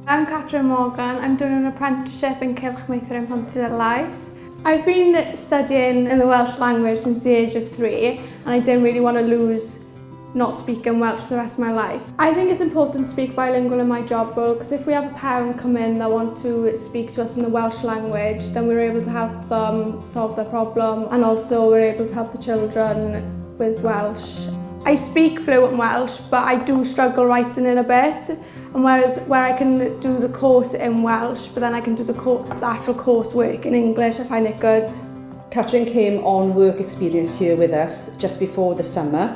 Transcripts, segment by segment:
I'm Catrin Morgan. I'm doing an apprenticeship in Cylchmeithrin in Pontarddulais. I've been studying in the Welsh language since the age of 3 and I didn't really want to lose not speaking Welsh for the rest of my life. I think it's important to speak bilingual in my job role because if we have a parent come in that want to speak to us in the Welsh language, then we're able to help them solve their problem and also we're able to help the children with Welsh. I speak fluent Welsh, but I do struggle writing it a bit. And whereas where I can do the course in Welsh, but then I can do the actual coursework in English, I find it good. Catrin came on work experience here with us just before the summer.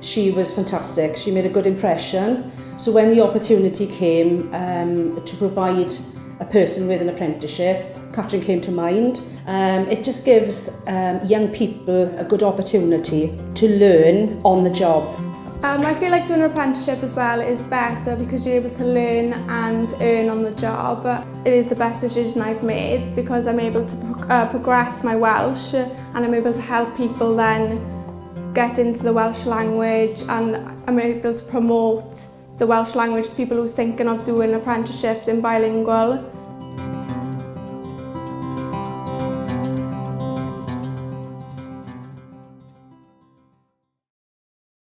She was fantastic. She made a good impression. So when the opportunity came to provide a person with an apprenticeship, Catrin came to mind. It just gives young people a good opportunity to learn on the job. I feel like doing an apprenticeship as well is better because you're able to learn and earn on the job. It is the best decision I've made because I'm able to progress my Welsh and I'm able to help people then get into the Welsh language and I'm able to promote the Welsh language to people who's thinking of doing apprenticeships in bilingual.